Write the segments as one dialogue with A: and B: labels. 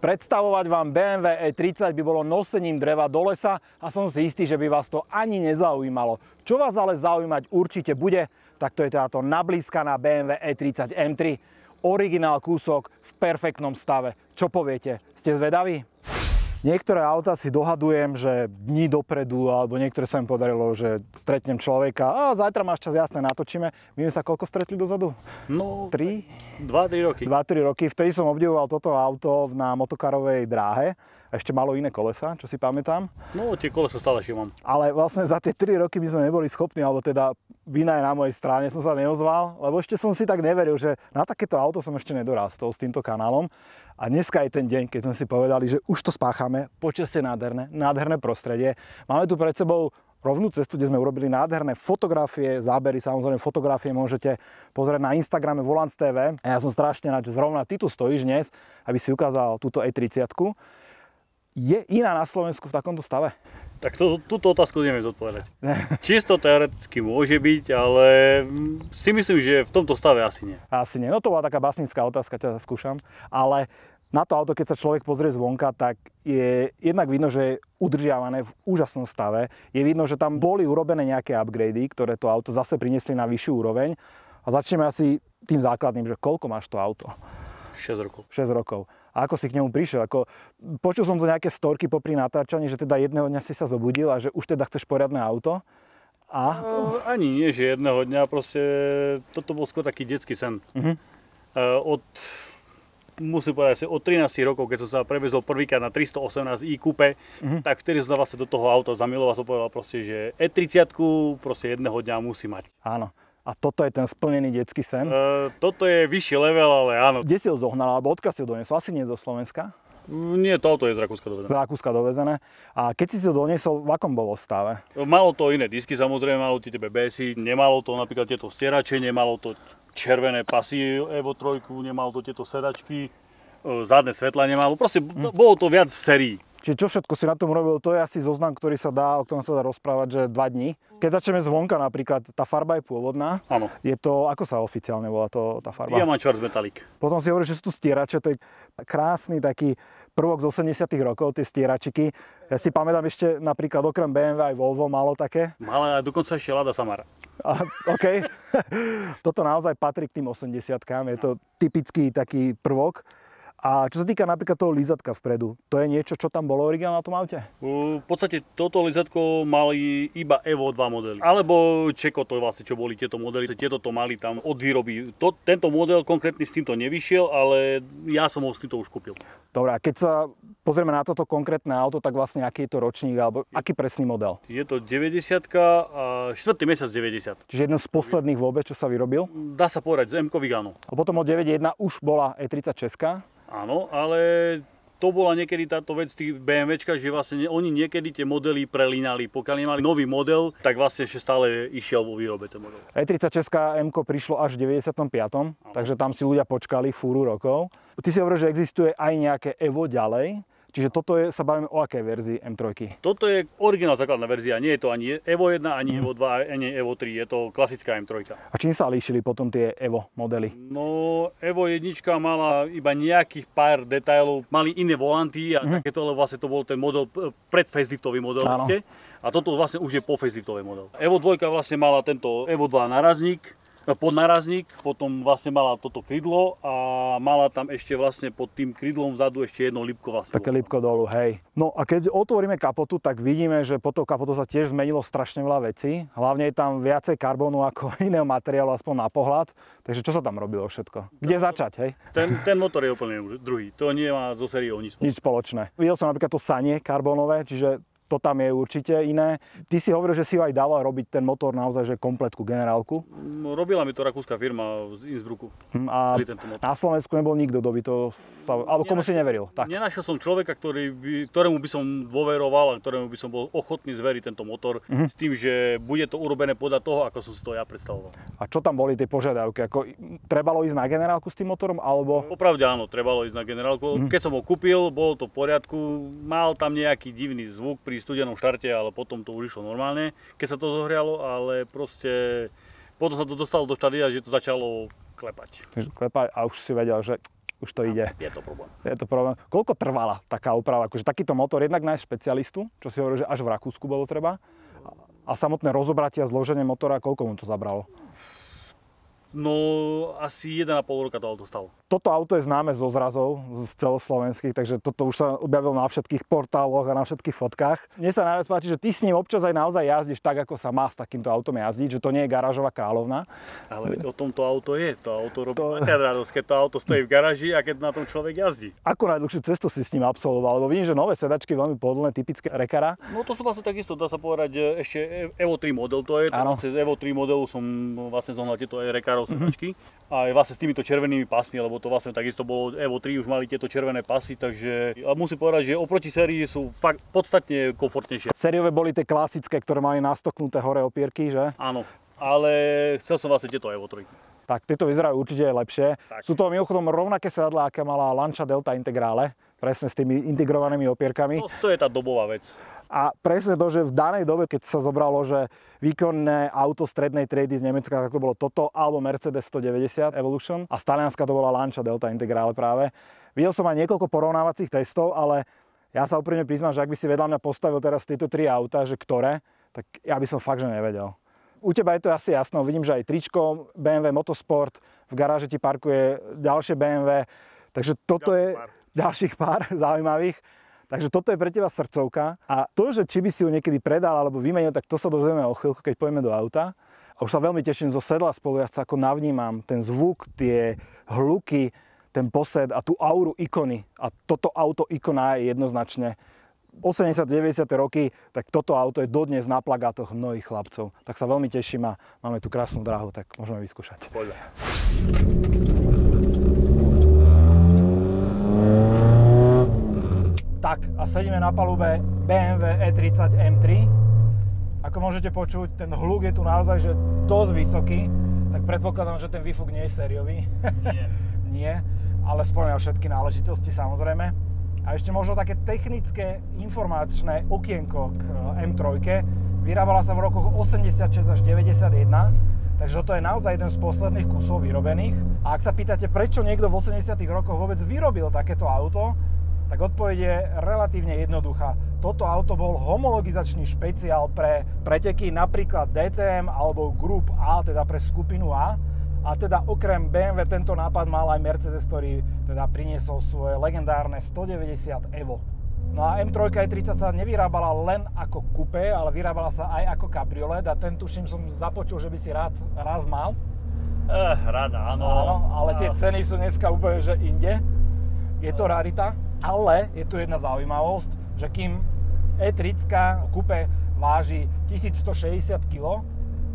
A: Predstavovať vám BMW E30 by bolo nosením dreva do lesa a som si istý, že by vás to ani nezaujímalo. Čo vás ale zaujímať určite bude, tak to je táto nablískaná BMW E30 M3. Originál kúsok v perfektnom stave. Čo poviete? Ste zvedaví? Niektoré auta si dohadujem, že dní dopredu, alebo niektoré sa mi podarilo, že stretnem človeka a zajtra máš čas, jasné, natočíme. My sa koľko stretli dozadu?
B: No,
A: 3?
B: 2-3 roky.
A: 2-3 roky. Vtedy som obdivoval toto auto na motokarovej dráhe. Ešte malo iné kolesa, čo si pamätám.
B: No, tie kolesa stále ešte mám.
A: Ale vlastne za tie 3 roky my sme neboli schopní, alebo teda vina je na mojej strane, som sa neozval, lebo ešte som si tak neveril, že na takéto auto som ešte nedorastol s týmto kanálom. A dneska je ten deň, keď sme si povedali, že už to spáchame, počasie nádherné prostredie. Máme tu pred sebou rovnú cestu, kde sme urobili nádherné fotografie, zábery, samozrejme fotografie môžete pozrieť na Instagrame Volants TV. A ja som strašne rád, že zrovna ty tu stojíš dnes, aby si ukázal túto E30. Je iná na Slovensku v takomto stave?
B: Tak túto otázku neviem zodpovedať. Čisto teoreticky môže byť, ale si myslím, že v tomto stave asi nie.
A: Asi nie. No to bola taká básnická otázka, ťa skúšam. Ale na to auto, keď sa človek pozrie zvonka, tak je jednak vidno, že je udržiavané v úžasnom stave. Je vidno, že tam boli urobené nejaké upgrady, ktoré to auto zase priniesli na vyššiu úroveň. A začneme asi tým základným, že koľko máš to auto?
B: 6 rokov.
A: 6 rokov. A ako si k nemu prišiel? Počul som tu nejaké storky popri natáčaní, že teda jedného dňa si sa zobudil a že už teda chceš poriadne auto. A?
B: Ani nie, že jedného dňa, proste toto bol skôr taký detský sen. Musím povedať, od 13 rokov, keď som sa prevezol prvýkrát na 318i Coupe, tak vtedy som sa vlastne do toho auta zamiloval, som povedal proste, že E30 proste jedného dňa musí mať.
A: Áno. A toto je ten splnený detský sen?
B: Toto je vyšší level, ale áno.
A: Kde si ho zohnal, alebo odkiaľ si ho doniesol? Asi nie zo Slovenska?
B: Nie, to auto je z Rakúska dovezené.
A: Z Rakúska dovezené. A keď si ho doniesol, v akom bolo stave?
B: Malo to iné disky, samozrejme, malo tie BBS-y, nemalo to napríklad tieto stierače, nemalo to červené pasy Evo 3, nemalo to tieto sedačky, zadné svetla nemalo, proste bolo to viac v sérii.
A: Čiže čo všetko si na tom robil, to je asi zoznam, ktorý sa dá, o ktorom sa dá rozprávať, že 2 dní. Keď začneme zvonka napríklad, tá farba je pôvodná.
B: Áno.
A: Je to, ako sa oficiálne volá tá farba?
B: Diamant Schwarz Metallic.
A: Potom si hovorí, že sú tu stierače, to je krásny taký prvok z 80 rokov, tie stieračiky. Ja si pamätám ešte napríklad okrem BMW aj Volvo malo také.
B: Mala dokonca ešte Lada Samara.
A: OK. Toto naozaj patrí k tým 80-kám, je to typický taký prvok. A čo sa týka napríklad toho lízatka vpredu, to je niečo, čo tam bolo originálne na tom aute?
B: V podstate toto lízatko mali iba Evo 2 modely. Alebo Čeko, to vlastne čo boli tieto modely, tieto to mali tam od výroby. Tento model konkrétny s týmto nevyšiel, ale ja som ho s týmto už kúpil.
A: Dobre, a keď sa pozrieme na toto konkrétne auto, tak vlastne aký je to ročník, alebo aký presný model?
B: Je to 90-ka a 4. mesiac 90.
A: Čiže jeden z posledných vôbec, čo sa vyrobil?
B: Dá sa povedať, z M-kových áno.
A: A potom od 9.1 už bola E30 česká?
B: Áno, ale to bola niekedy táto vec tých BMWčka, že vlastne oni niekedy tie modely prelínali. Pokiaľ nemali nový model, tak vlastne ešte stále išiel vo výrobe ten model.
A: E30 česká M-ko prišlo až v 95. Takže tam si ľudia počkali fúru rokov. Ty si hovoril, že existuje aj nejaké Evo ďalej. Čiže toto sa bavíme o akej verzii M3?
B: Toto je originál základná verzia. Nie je to ani Evo 1, ani Evo 2, ani Evo 3. Je to klasická M3.
A: A čím sa líšili potom tie Evo modely?
B: No, Evo 1 mala iba nejakých pár detailov. Mali iné volanty a takéto, ale vlastne to bol ten model pred faceliftový model. A toto vlastne už je po faceliftový model. Evo 2 vlastne mala tento Evo 2 nárazník, podnárazník, potom vlastne mala toto krydlo a mala tam ešte vlastne pod tým krydlom vzadu ešte jedno lípko vlastne.
A: Také lípko dolu, hej. No a keď otvoríme kapotu, tak vidíme, že pod tou kapotou sa tiež zmenilo strašne veľa vecí. Hlavne je tam viacej karbónu ako iného materiálu, aspoň na pohľad. Takže čo sa tam robilo všetko? Kde začať, hej?
B: Ten motor je úplne druhý. To nie má so sériou nič
A: spoločné. Videl som napríklad to sanie karbónové, čiže to tam je určite iné. Ty si hovoril, že si ho aj dával robiť ten motor naozaj, že kompletku, generálku.
B: Robila mi to rakúska firma z Innsbrucku.
A: A na Slovensku nebol nikto, kto by to alebo komu si neveril. Tak.
B: Nenašiel som človeka, ktorému by som dôveroval a ktorému by som bol ochotný zveriť tento motor s tým, že bude to urobené podľa toho, ako som si to ja predstavoval.
A: A čo tam boli tie požiadavky? Trebalo ísť na generálku s tým motorom, alebo?
B: Popravde áno, trebalo ísť na generálku. Keď som ho kúpil, bolo to v poriadku. Mal tam nejaký divný zvuk pri studenom štarte, ale potom to už išlo normálne, keď sa to zohrialo, ale proste potom sa to dostalo do štádia, že to začalo klepať.
A: A už si vedel, že už to ide.
B: Je to problém.
A: Je to problém. Koľko trvala taká oprava? Akože takýto motor jednak nájsť špecialistu, čo si hovoril, že až v Rakúsku bolo treba. A samotné rozobratie a zloženie motora, koľko mu to zabralo?
B: No, asi 1,5 roka to auto stalo.
A: Toto auto je známe zo zrazov, z celoslovenských, takže toto už sa objavilo na všetkých portáloch a na všetkých fotkách. Mne sa najviac páči, že ty s ním občas aj naozaj jazdíš tak, ako sa má s takýmto autom jazdiť, že to nie je garážová kráľovna.
B: Ale o tom to auto je. To auto robí taká radosť, keď to auto stojí v garáži a keď na tom človek jazdí.
A: Ako najdlhšiu cestu si s ním absolvoval? Lebo vidím, že nové sedačky veľmi pohodlné, typické Reccara.
B: No to sú vlastne takisto, dá sa povedať, ešte Evo 3 model to je. Cez Evo 3 modelu som vlastne zohnal tieto Recaro sedačky. A vlastne s týmito červenými pásmi, lebo to vlastne takisto bolo Evo 3, už mali tieto červené pasy, takže musím povedať, že oproti sérii sú fakt podstatne komfortnejšie.
A: Sériové boli tie klasické, ktoré mali nastoknuté hore opierky, že?
B: Áno, ale chcel som vlastne tieto Evo 3.
A: Tak, tieto vyzerajú určite aj lepšie. Tak. Sú to mimochodom rovnaké sedadlá, aké mala Lancia Delta Integrale, presne s tými integrovanými opierkami.
B: To je tá dobová vec.
A: A presne to, že v danej dobe, keď sa zobralo, že výkonné auto strednej triedy z Nemecka, tak to bolo toto, alebo Mercedes 190 Evolution a z Talianska to bola Lancia Delta Integrale práve. Videl som aj niekoľko porovnávacích testov, ale ja sa úprimne priznám, že ak by si vedľa mňa postavil teraz tieto tri auta, že ktoré, tak ja by som fakt, že nevedel. U teba je to asi jasné, vidím, že aj tričko BMW Motorsport, v garáži ti parkuje ďalšie BMW, takže toto je ďalších pár zaujímavých. Takže toto je pre teba srdcovka a to, že či by si ju niekedy predal alebo vymenil, tak to sa dozvieme o chvíľku, keď pôjdeme do auta. A už sa veľmi teším zo sedla spolujazca, ako navnímam ten zvuk, tie hluky, ten posed a tú auru ikony. A toto auto ikona je jednoznačne 80-90 roky, tak toto auto je dodnes na plagátoch mnohých chlapcov. Tak sa veľmi teším a máme tu krásnu dráhu, tak môžeme vyskúšať.
B: Poďme.
A: Tak a sedíme na palube BMW E30 M3. Ako môžete počuť, ten hluk je tu naozaj že dosť vysoký, tak predpokladám, že ten výfuk nie je sériový.
B: Nie.
A: Nie, ale spĺňa všetky náležitosti samozrejme. A ešte možno také technické informačné okienko k M3. Vyrábala sa v rokoch 86 až 91, takže toto je naozaj jeden z posledných kusov vyrobených. A ak sa pýtate, prečo niekto v 80 rokoch vôbec vyrobil takéto auto, tak odpoveď je relatívne jednoduchá. Toto auto bol homologizačný špeciál pre preteky napríklad DTM alebo Group A, teda pre skupinu A. A teda okrem BMW tento nápad mal aj Mercedes, ktorý teda priniesol svoje legendárne 190 Evo. No a M3 E30 sa nevyrábala len ako kupé, ale vyrábala sa aj ako kabriolet a ten tuším som započul, že by si rád raz mal.
B: Rád áno.
A: Áno, ale tie ceny sú dneska úplne že inde. Je to rarita. Ale je tu jedna zaujímavosť, že kým E30 kupé váži 1160 kg,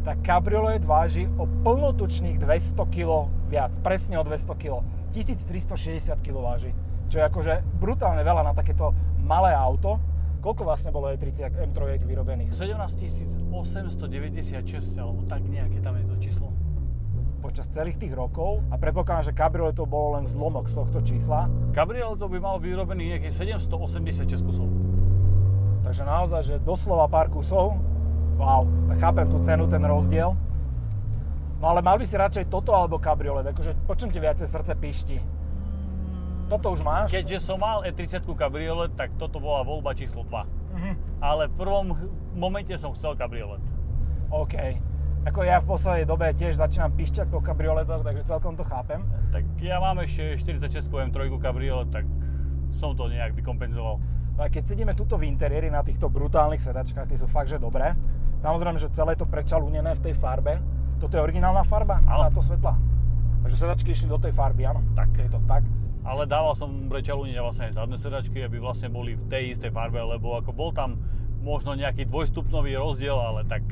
A: tak kabriolet váži o plnotučných 200 kg viac, presne o 200 kg. 1360 kg váži, čo je akože brutálne veľa na takéto malé auto. Koľko vlastne bolo E30 M3 vyrobených?
B: 17 896, alebo tak nejaké tam je to číslo.
A: Počas celých tých rokov a predpokladám, že kabrioletov bolo len zlomok z tohto čísla.
B: Kabrioletov by malo byť vyrobených nejakých 786 kusov.
A: Takže naozaj, že doslova pár kusov. Wow, tak chápem tú cenu, ten rozdiel. No ale mal by si radšej toto alebo kabriolet, akože po čom ti viacej srdce píšti? Toto už máš?
B: Keďže som mal E30 kabriolet, tak toto bola voľba číslo 2. Ale v prvom momente som chcel kabriolet.
A: OK. Ako ja v poslednej dobe tiež začínam píšťať po kabrioletoch, takže celkom to chápem.
B: Tak ja mám ešte 46 M3 kabriolet, tak som to nejak vykompenzoval.
A: No a keď sedíme tuto v interiéri na týchto brutálnych sedačkách, tie sú fakt, že dobré. Samozrejme, že celé to prečalúnené v tej farbe. Toto je originálna farba na to svetla. Takže sedačky išli do tej farby, áno? Tak, je to tak.
B: Ale dával som prečalúniť vlastne aj zadné sedačky, aby vlastne boli v tej istej farbe, lebo ako bol tam možno nejaký dvojstupňový rozdiel, ale tak...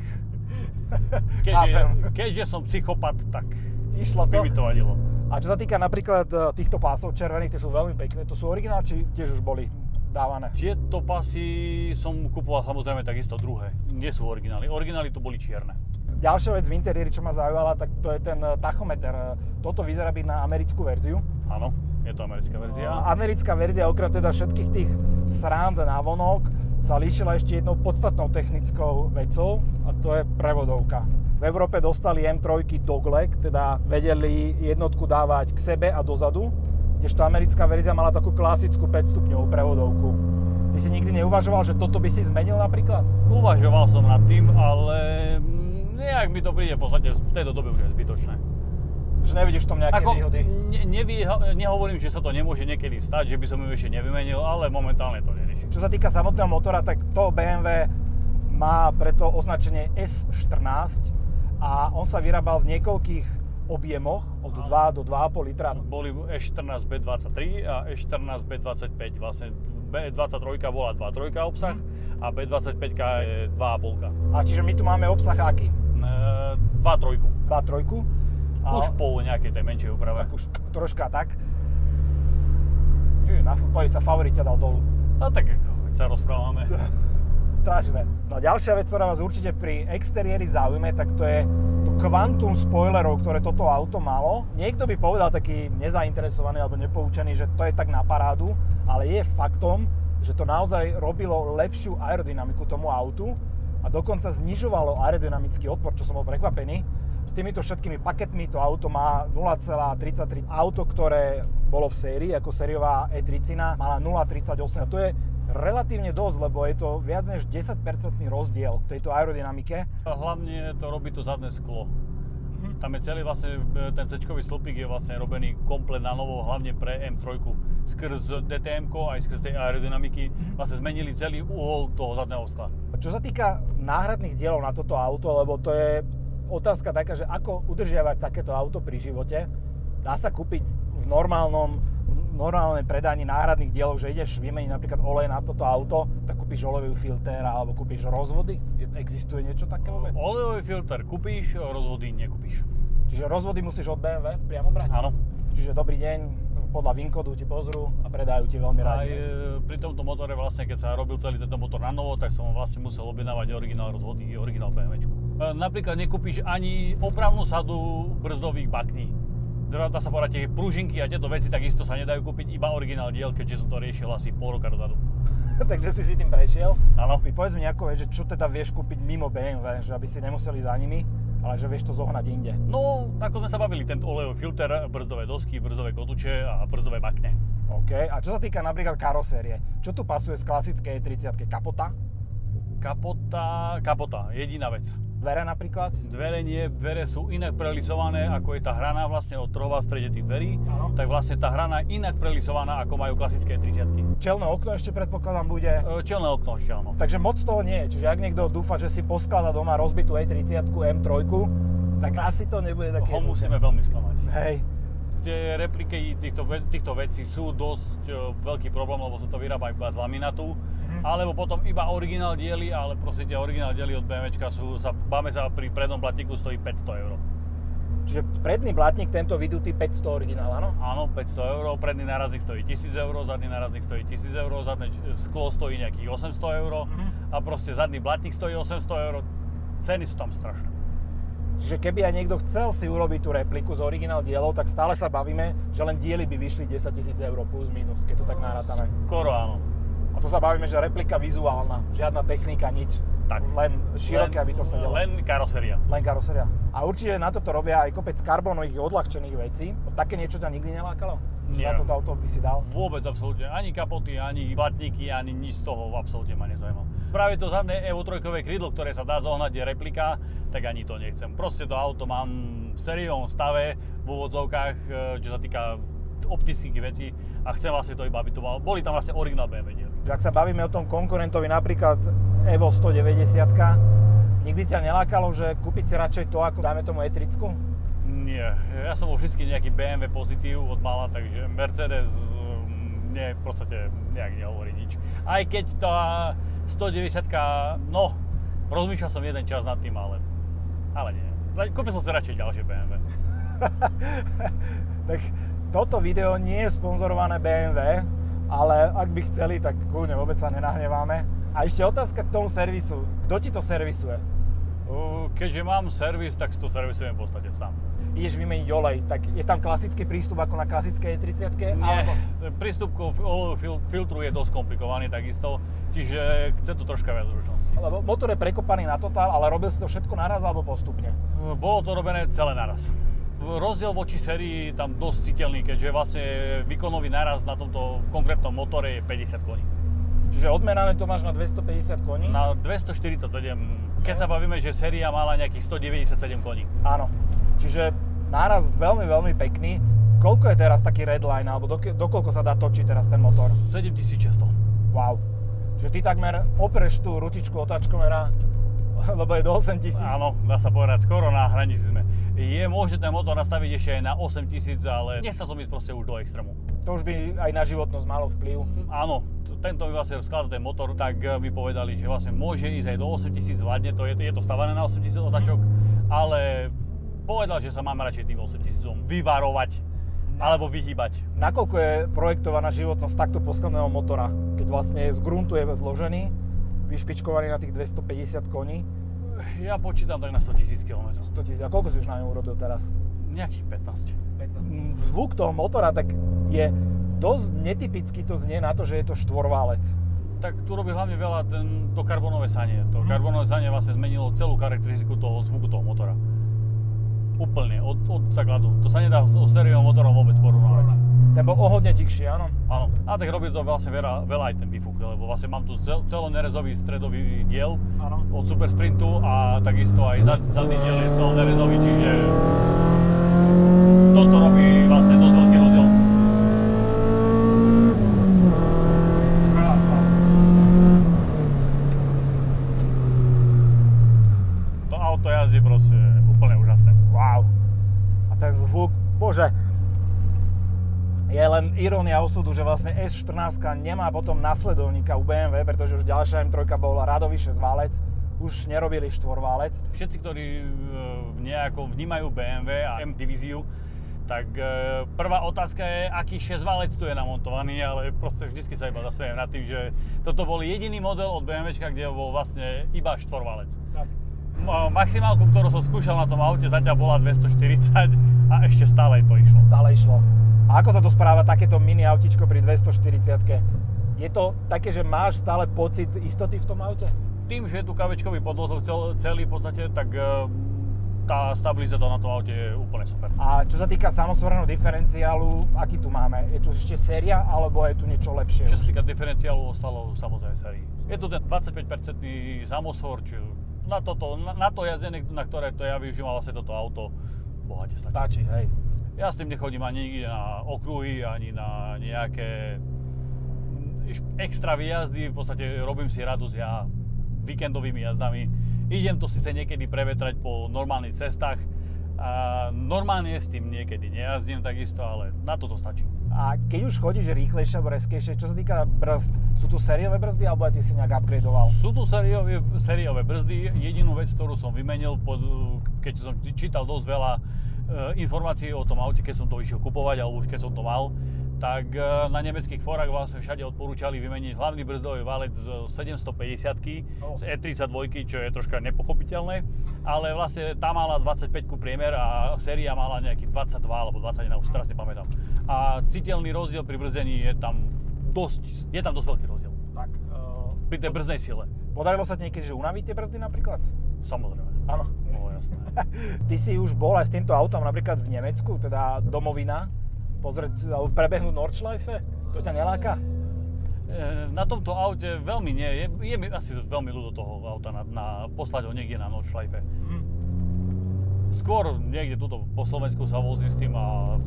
B: Keďže som psychopat, tak by mi to vadilo.
A: A čo sa týka napríklad týchto pásov červených, tie sú veľmi pekné. To sú originál, či tiež už boli dávané?
B: Tieto pásy som kupoval samozrejme takisto druhé. Nie sú originály. Originály to boli čierne.
A: Ďalšia vec v interiéri, čo ma zaujala, tak to je ten tachometer. Toto vyzerá byť na americkú verziu.
B: Áno, je to americká verzia.
A: Americká verzia, okrem teda všetkých tých srand návonok, sa líšila ešte jednou podstatnou technickou vecou a to je prevodovka. V Európe dostali M3 dogleg, teda vedeli jednotku dávať k sebe a dozadu. kdežto americká verzia mala takú klasickú 5-stupňovú prevodovku. Ty si nikdy neuvažoval, že toto by si zmenil napríklad?
B: Uvažoval som nad tým, ale nejak mi to príde v podstate v tejto dobe už je zbytočné.
A: Že nevidíš v tom nejaké výhody?
B: Nehovorím, že sa to nemôže niekedy stať, že by som ju ešte nevymenil, ale momentálne to neriešim.
A: Čo sa týka samotného motora, tak to BMW má preto označenie S14 a on sa vyrábal v niekoľkých objemoch od 2 do 2,5 litra.
B: Boli E14 B23 a E14 B25. Vlastne B23 bola 2.3 obsah a B25 je 2,5.
A: A čiže my tu máme obsah aký?
B: 2.3.
A: 2.3.
B: Už po nejakej tej menšej úprave.
A: Tak už troška tak. Poď sa favorit ťa dal dolu.
B: No tak keď sa rozprávame.
A: Strašné. No ďalšia vec, ktorá vás určite pri exteriéri zaujme, tak to je to kvantum spoilerov, ktoré toto auto malo. Niekto by povedal taký nezainteresovaný alebo nepoučený, že to je tak na parádu, ale je faktom, že to naozaj robilo lepšiu aerodynamiku tomu autu a dokonca znižovalo aerodynamický odpor, čo som bol prekvapený. S týmito všetkými paketmi to auto má 0,33. Auto, ktoré bolo v sérii, ako sériová E30, mala 0,38. A to je relatívne dosť, lebo je to viac než 10% rozdiel v tejto aerodynamike.
B: Hlavne to robí to zadné sklo. Tam je celý vlastne, ten C-čkový stĺpik je vlastne robený komplet na novo, hlavne pre M3. Skrz DTM-ko aj skrz tej aerodynamiky vlastne zmenili celý uhol toho zadného skla.
A: Čo sa týka náhradných dielov na toto auto, lebo to je otázka taká, že ako udržiavať takéto auto pri živote. Dá sa kúpiť v normálnej predaní náhradných dielov, že ideš vymeniť napríklad olej na toto auto, tak kúpiš olejový filter alebo kúpiš rozvody? Existuje niečo také vôbec?
B: Olejový filter kúpiš, rozvody nekúpiš.
A: Čiže rozvody musíš od BMW priamo brať?
B: Áno.
A: Čiže dobrý deň, podľa VIN-kódu ti pozrú a predajú ti veľmi rádi.
B: Aj pri tomto motore vlastne, keď sa robil celý tento motor na novo, tak som vlastne musel objednávať originál rozvody, originál BMWčku. Napríklad nekúpiš ani opravnú sadu brzdových bakní. Dá sa povedať, tie pružinky a tieto veci takisto sa nedajú kúpiť, iba originál diel, keďže som to riešil asi pol roka dozadu.
A: Takže si tým prešiel?
B: Áno.
A: Povedz mi nejako, že čo teda vieš kúpiť mimo BMW, že aby si nemuseli za nimi, ale že vieš to zohnať inde.
B: No, ako sme sa bavili, tento olejový filter, brzdové dosky, brzdové kotúče a brzdové bakne.
A: OK, a čo sa týka napríklad karosérie, čo tu pasuje z klasickej 30-ky? Kapota?
B: Kapota, jediná vec.
A: Dvere napríklad?
B: Dvere nie, dvere sú inak prelisované, ako je tá hrana vlastne od trova v strede tých dverí.
A: Áno.
B: Tak vlastne tá hrana je inak prelisovaná, ako majú klasické 30-ky.
A: Čelné okno ešte predpokladám bude?
B: Čelné okno ešte áno.
A: Takže moc toho nie je, čiže ak niekto dúfa, že si poskladá doma rozbitú E30-ku M3, tak asi to nebude také
B: Ho musíme veľmi sklamať.
A: Hej.
B: Tie repliky týchto vecí sú dosť veľký problém, lebo sa to vyrába iba z laminátu. Alebo potom iba originál diely, ale proste tie originál diely od BMWčka báme sa pri prednom blatníku stojí 500 €.
A: Čiže predný blatník tento vydutý 500 originál, áno?
B: Áno, 500 €, predný nárazník stojí 1000 €, zadný nárazník stojí 1000 €, zadné sklo stojí nejakých 800 € a proste zadný blatník stojí 800 €. Ceny sú tam strašné.
A: Čiže keby aj niekto chcel si urobiť tú repliku z originál dielov, tak stále sa bavíme, že len diely by vyšli 10 000 € plus minus, keď to tak narátame.
B: Skoro áno.
A: A to sa bavíme, že replika vizuálna, žiadna technika, nič.
B: Tak.
A: Len široké, aby to sedelo.
B: Len karoséria.
A: Len karoséria. A určite na toto robia aj kopec karbónových odľahčených vecí. Také niečo ťa nikdy nelákalo?
B: Nie.
A: Na toto auto by si dal?
B: Vôbec absolútne. Ani kapoty, ani blatníky, ani nič z toho absolútne ma nezaujíma. Práve to zadné Evo 3 krídlo, ktoré sa dá zohnať, je replika, tak ani to nechcem. Proste to auto mám v sériovom stave, v úvodzovkách, čo sa týka optických vecí a chcem vlastne to iba, aby to malo. Boli tam vlastne originál BMW diely.
A: Ak sa bavíme o tom konkurentovi, napríklad Evo 190, nikdy ťa nelákalo, že kúpiť si radšej to, ako dáme tomu E30?
B: Nie, ja som bol vždy nejaký BMW pozitív od mala, takže Mercedes nie, v podstate nejak nehovorí nič. Aj keď tá 190, no, rozmýšľal som jeden čas nad tým, ale nie. Kúpil som si radšej ďalšie BMW.
A: Tak toto video nie je sponzorované BMW, ale ak by chceli, tak kľudne, vôbec sa nenahneváme. A ešte otázka k tomu servisu. Kto ti to servisuje?
B: Keďže mám servis, tak si to servisujem v podstate sám.
A: Ideš vymeniť olej, tak je tam klasický prístup ako na klasickej E30-ke?
B: Nie, prístup k olejovému filtru je dosť komplikovaný takisto, čiže chce to troška viac zručnosti.
A: Lebo motor je prekopaný na totál, ale robil si to všetko naraz alebo postupne?
B: Bolo to robené celé naraz. Rozdiel voči sérii tam dosť citeľný, keďže vlastne výkonový náraz na tomto konkrétnom motore je 50 koní.
A: Čiže odmerané to máš na 250 koní?
B: Na 247. Keď sa bavíme, že séria mala nejakých 197 koní.
A: Áno. Čiže náraz veľmi, veľmi pekný. Koľko je teraz taký redline, alebo dokoľko sa dá točiť teraz ten motor?
B: 7600.
A: Wow. Že ty takmer opreš tú rutičku otáčkomera, lebo je do 8000.
B: Áno, dá sa povedať, skoro na hranici sme. Je možné ten motor nastaviť ešte aj na 8000, ale nechcel som ísť proste už do extrému.
A: To už by aj na životnosť malo vplyv.
B: Áno, tento mi vlastne skladá ten motor, tak mi povedali, že vlastne môže ísť aj do 8000, zvládne to, je to stavané na 8000 otáčok, ale povedal, že sa máme radšej tým 8000 vyvarovať alebo vyhýbať.
A: Nakoľko je projektovaná životnosť takto poskladaného motora, keď vlastne z gruntu je zložený, vyšpičkovaný na tých 250 koní?
B: Ja počítam tak na 100 000 km.
A: 100 000. A koľko si už na ňom urobil teraz?
B: Nejakých 15.
A: Zvuk toho motora tak je dosť netypicky, to znie na to, že je to štvorválec.
B: Tak tu robí hlavne veľa to karbonové sanie. To karbonové sanie vlastne zmenilo celú charakteristiku toho zvuku toho motora. Úplne, od základu. To sa nedá s sériovým motorom vôbec porovnávať.
A: Ten bol o hodne tichší, áno?
B: Áno. A tak robí to vlastne veľa aj ten výfuk, lebo vlastne mám tu celonerezový stredový diel od Super Sprintu a takisto aj zadný diel je celonerezový, čiže toto robí vlastne dosť veľký rozdiel.
A: Krása.
B: To auto jazdí proste úplne úžasné.
A: Wow. A ten zvuk, bože, je len irónia osudu, že vlastne S14 nemá potom nasledovníka u BMW, pretože už ďalšia M3 bola radový 6-válec, už nerobili 4-válec.
B: Všetci, ktorí nejako vnímajú BMW a M divíziu, tak prvá otázka je, aký 6-válec tu je namontovaný, ale proste vždycky sa iba zasmiejem nad tým, že toto bol jediný model od BMWčka, kde bol vlastne iba 4-válec. Tak. Maximálku, ktorú som skúšal na tom aute, zatiaľ bola 240 a ešte stále to išlo.
A: Stále išlo. A ako sa to správa takéto mini autičko pri 240-ke? Je to také, že máš stále pocit istoty v tom aute?
B: Tým, že je tu kavečkový podvozok celý v podstate, tak tá stabilizátor na tom aute je úplne super. A
A: čo sa týka samosvorného diferenciálu, aký tu máme? Je tu ešte séria, alebo je tu niečo lepšie?
B: Čo sa týka diferenciálu, ostalo samozrejme sérii. Je tu ten 25% samosvor, či na to jazdenie, na ktoré to ja využívam vlastne toto auto, bohate stačí.
A: Stačí, hej.
B: Ja s tým nechodím ani nikde na okruhy, ani na nejaké extra výjazdy, v podstate robím si radosť ja víkendovými jazdami. Idem to síce niekedy prevetrať po normálnych cestách a normálne s tým niekedy nejazdím takisto, ale na toto stačí.
A: A keď už chodíš rýchlejšie alebo reskejšie, čo sa týka brzd, sú tu sériové brzdy alebo aj ty si nejak upgradeoval?
B: Sú tu sériové brzdy. Jedinú vec, ktorú som vymenil, keď som čítal dosť veľa informácií o tom aute, keď som to išiel kupovať, alebo už keď som to mal, tak na nemeckých fórach vlastne všade odporúčali vymeniť hlavný brzdový valec z 750-ky, z E32, čo je troška nepochopiteľné, ale vlastne tá mala 25-ku priemer a séria mala nejakých 22 alebo 21, už teraz nepamätám. A citeľný rozdiel pri brzdení je tam dosť veľký rozdiel. Tak, pri tej brzdnej sile.
A: Podarilo sa ti niekedy, že unaviť tie brzdy napríklad?
B: Samozrejme.
A: Áno.
B: No jasné.
A: Ty si už bol aj s týmto autom napríklad v Nemecku, teda domovina, pozrieť alebo prebehnúť Nordschleife? To ťa neláka?
B: Na tomto aute veľmi nie. Je mi asi veľmi ľúto toho auta poslať ho niekde na Nordschleife. Skôr niekde tuto po Slovensku sa vozím s tým a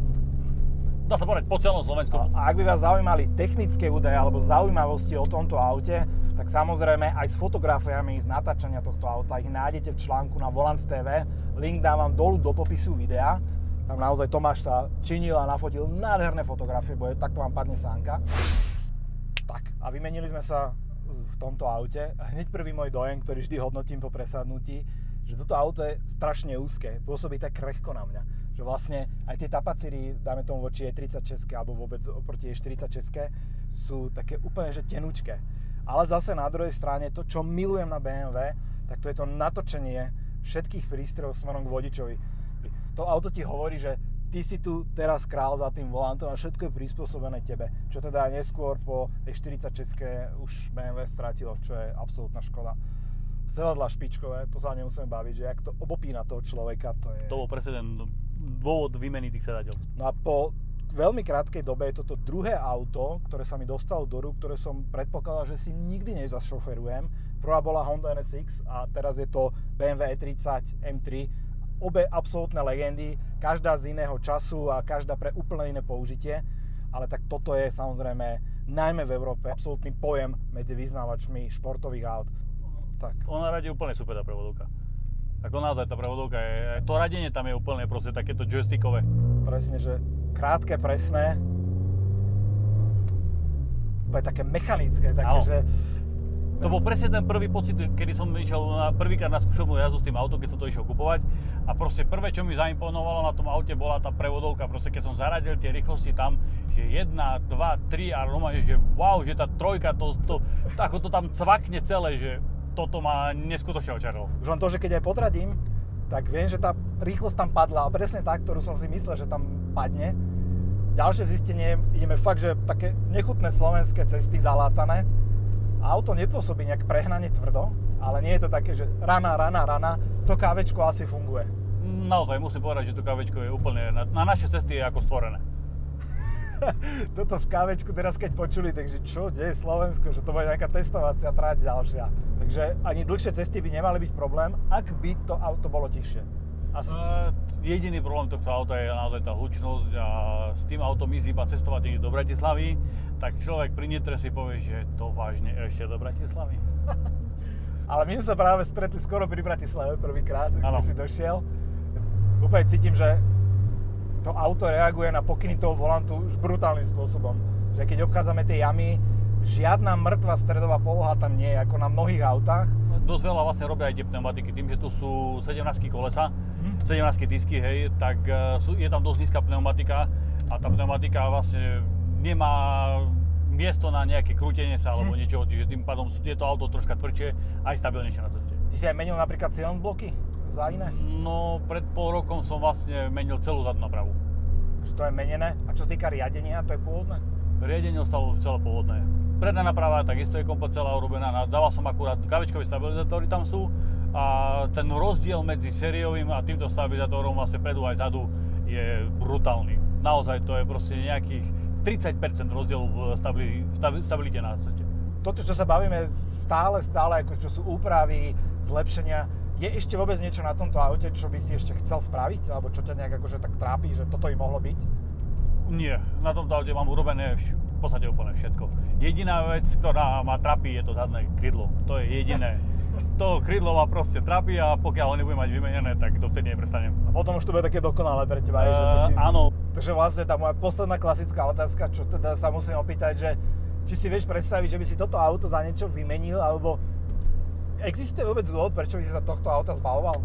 B: dá sa povedať po celom Slovensku.
A: A ak by vás zaujímali technické údaje alebo zaujímavosti o tomto aute, tak samozrejme aj s fotografiami z natáčania tohto auta ich nájdete v článku na Volants TV. Link dávam dolu do popisu videa. Tam naozaj Tomáš sa činil a nafotil nádherné fotografie, bo takto vám padne sánka. Tak, a vymenili sme sa v tomto aute. Hneď prvý môj dojem, ktorý vždy hodnotím po presadnutí, že toto auto je strašne úzke, pôsobí tak krehko na mňa. Že vlastne aj tie tapacíry, dáme tomu voči E36 alebo vôbec oproti E46, sú také úplne že tenučké. Ale zase na druhej strane to, čo milujem na BMW, tak to je to natočenie všetkých prístrojov smerom k vodičovi. To auto ti hovorí, že ty si tu teraz král za tým volantom a všetko je prispôsobené tebe. Čo teda neskôr po E46 už BMW strátilo, čo je absolútna škoda. Sedadlá špičkové, to sa nemusíme baviť, že jak to obopína toho človeka, to je...
B: To bol presne ten dôvod výmeny tých sedateľ.
A: No a po veľmi krátkej dobe je toto druhé auto, ktoré sa mi dostalo do rúk, ktoré som predpokladal, že si nikdy nezašoferujem. Prvá bola Honda NSX a teraz je to BMW E30 M3. Obe absolútne legendy, každá z iného času a každá pre úplne iné použitie. Ale tak toto je samozrejme, najmä v Európe, absolútny pojem medzi vyznávačmi športových aut. Tak.
B: Ona radí úplne super tá prevodovka. Ako naozaj tá prevodovka je, to radenie tam je úplne proste takéto joystickové.
A: Presne, že krátke, presné. Úplne také mechanické, také, že...
B: To bol presne ten prvý pocit, kedy som išiel prvýkrát na skúšobnú jazdu s tým autom, keď som to išiel kupovať. A proste prvé, čo mi zaimponovalo na tom aute, bola tá prevodovka. Proste keď som zaradil tie rýchlosti tam, že 1, 2, 3 a normálne, že wow, že tá trojka, ako to tam cvakne celé, že toto ma neskutočne očarilo.
A: Už len to, že keď aj podradím, tak viem, že tá rýchlosť tam padla, a presne tá, ktorú som si myslel, že tam padne. Ďalšie zistenie, ideme fakt, že také nechutné slovenské cesty zalátané. Auto nepôsobí nejak prehnane tvrdo, ale nie je to také, že rana, to kávečko asi funguje.
B: Naozaj musím povedať, že to kávečko je úplne, na naše cesty je ako stvorené.
A: Toto v kávečku teraz keď počuli, takže čo, kde je Slovensko, že to bude nejaká testovacia trať ďalšia. Takže ani dlhšie cesty by nemali byť problém, ak by to auto bolo tichšie. Asi.
B: Jediný problém tohto auta je naozaj tá hlučnosť a s tým autom ísť iba cestovať do Bratislavy, tak človek pri Nitre si povie, že to vážne ešte do Bratislavy.
A: Ale my sme sa práve stretli skoro pri Bratislave prvýkrát, keď si došiel. Úplne cítim, že to auto reaguje na pokyny toho volantu už brutálnym spôsobom. Že keď obchádzame tie jamy, žiadna mŕtva stredová poloha tam nie je, ako na mnohých autách.
B: Dosť veľa vlastne robia aj tie pneumatiky, tým, že tu sú 17 kolesa, 17 disky, hej, tak je tam dosť nízka pneumatika a tá pneumatika vlastne nemá miesto na nejaké krútenie sa alebo niečo, čiže tým pádom sú tieto auto troška tvrdšie aj stabilnejšie na ceste.
A: Ty si aj menil napríklad silent bloky za iné?
B: No, pred pol rokom som vlastne menil celú zadnú napravu.
A: Že to je menené? A čo sa týka riadenia, to je pôvodné?
B: Riadenie ostalo celé pôvodné. Predná naprava takisto je komplet celá urobená, dával som akurát kávečkové stabilizátory tam sú a ten rozdiel medzi sériovým a týmto stabilizátorom vlastne predu aj zadu je brutálny. Naozaj to je proste nejakých 30% rozdielu v stabilite na ceste.
A: Toto, čo sa bavíme stále, ako čo sú úpravy, zlepšenia, je ešte vôbec niečo na tomto aute, čo by si ešte chcel spraviť? Alebo čo ťa nejak akože tak trápi, že toto by mohlo byť?
B: Nie, na tomto aute mám urobené v podstate úplne všetko. Jediná vec, ktorá ma trápi, je to zadné krydlo. To je jediné. To krydlo ma proste trápi a pokiaľ ho nebudem mať vymenené, tak dovtedy neprestanem.
A: A potom už to bude také dokonalé pre teba,
B: áno.
A: Takže vlastne tá moja posledná klasická otázka, čo teda sa musím opýtať, že či si vieš predstaviť, že by si toto auto za niečo vymenil, alebo existuje vôbec dôvod, prečo by si sa tohto auta zbavoval?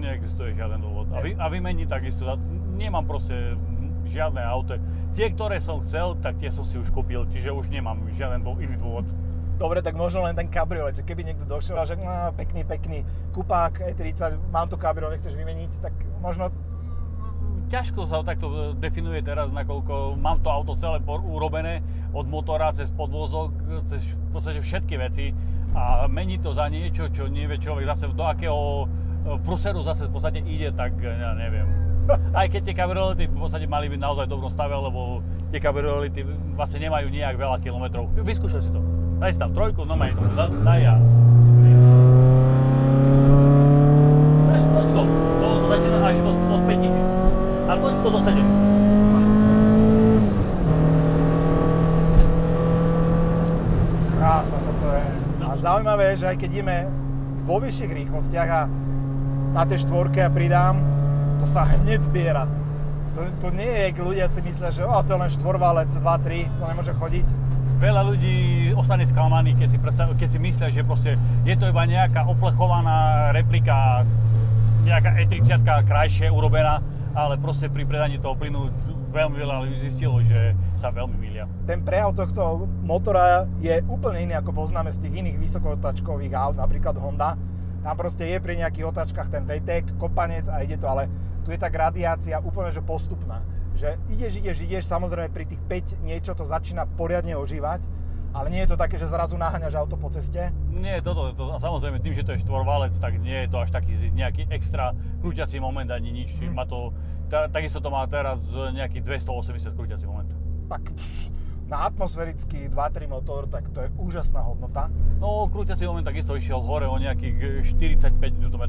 B: Neexistuje žiaden dôvod. A vymeniť takisto, nemám proste žiadne auto. Tie, ktoré som chcel, tak tie som si už kúpil, čiže už nemám žiaden iný dôvod.
A: Dobre, tak možno len ten kabriolet, že keby niekto došiel a že pekný kupák E30, mám tu kabriolet, nechceš vymeniť, tak možno...
B: Ťažko sa takto definuje teraz, nakoľko mám to auto celé urobené, od motora cez podvozok, cez v podstate všetky veci a meniť to za niečo, čo nevie človek zase do akého pruseru zase v podstate ide, tak ja neviem. Aj keď tie kabriolety v podstate mali byť naozaj v dobrom stave, lebo tie kabriolety vlastne nemajú nejak veľa kilometrov. Vyskúšaj si to. Daj si tam trojku, no maj to, daj ja. Toč to, začína až od 5000. Ale toč to do 7.
A: Krása toto je. A zaujímavé je, že aj keď ideme vo vyšších rýchlostiach a na tej štvorke ja pridám, to sa hneď zbiera. To nie je, keď ľudia si myslia, že to je len štvorvalec 2-3, to nemôže chodiť.
B: Veľa ľudí ostane sklamaných, keď si myslia, že proste je to iba nejaká oplechovaná replika, nejaká E30 krajšie urobená, ale proste pri predaní toho plynu veľmi veľa ľudí zistilo, že sa veľmi mýlia.
A: Ten prejav tohto motora je úplne iný, ako poznáme z tých iných vysokootáčkových aut, napríklad Honda. Tam proste je pri nejakých otáčkach ten VTEC, kopanec a ide to, ale tu je tá gradiácia úplne že postupná. Že ideš, samozrejme pri tých 5 niečo to začína poriadne ožívať Ale nie je to také, že zrazu naháňaš auto po ceste?
B: Nie, a samozrejme tým, že to je štvorvalec, tak nie je to až taký nejaký extra krúťací moment ani nič. Má to, takisto to má teraz nejaký 280 krúťací moment.
A: Tak na atmosférický 2.3 motor, tak to je úžasná hodnota.
B: No, krúťací moment takisto išiel hore o nejakých 45 Nm.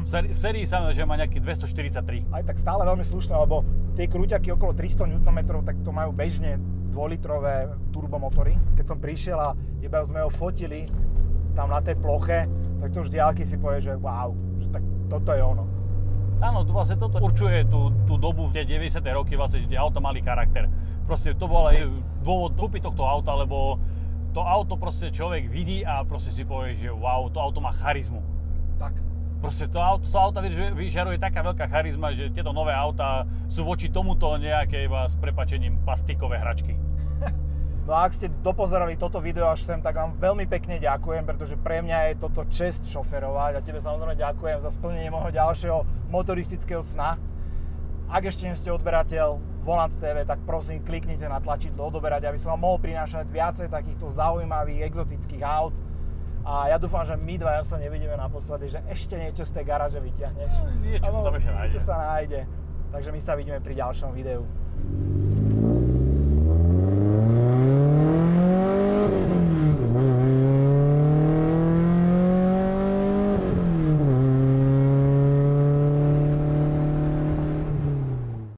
B: V sérii sa že má nejakých 243.
A: Aj tak stále veľmi slušné, lebo tie krúťaky okolo 300 Nm, tak to majú bežne 2-litrové turbomotory. Keď som prišiel a iba sme ho fotili tam na tej ploche, tak to už diaľky si povie, že wow, že tak toto je ono.
B: Áno, vlastne toto určuje tú dobu v tie 90. roky, vlastne, že tie auta mali charakter. Proste to bol aj dôvod kúpiť tohto auta, lebo to auto proste človek vidí a proste si povie, že wow, to auto má charizmu.
A: Tak.
B: Proste to auto vyžaruje taká veľká charizma, že tieto nové autá sú voči tomuto nejaké iba s prepáčením plastikové hračky.
A: No a ak ste dopozerali toto video až sem, tak vám veľmi pekne ďakujem, pretože pre mňa je toto česť šoferovať a tebe samozrejme ďakujem za splnenie môjho ďalšieho motoristického sna. Ak ešte nie ste odberateľ Volants TV, tak prosím kliknite na tlačidlo odoberať, aby som vám mohol prinášať viacej takýchto zaujímavých, exotických aut. A ja dúfam, že my dvaja sa nevidíme naposledy, že ešte niečo z tej garáže vyťahneš.
B: Niečo sa tam ešte nájde.
A: Takže my sa vidíme pri ďalšom videu.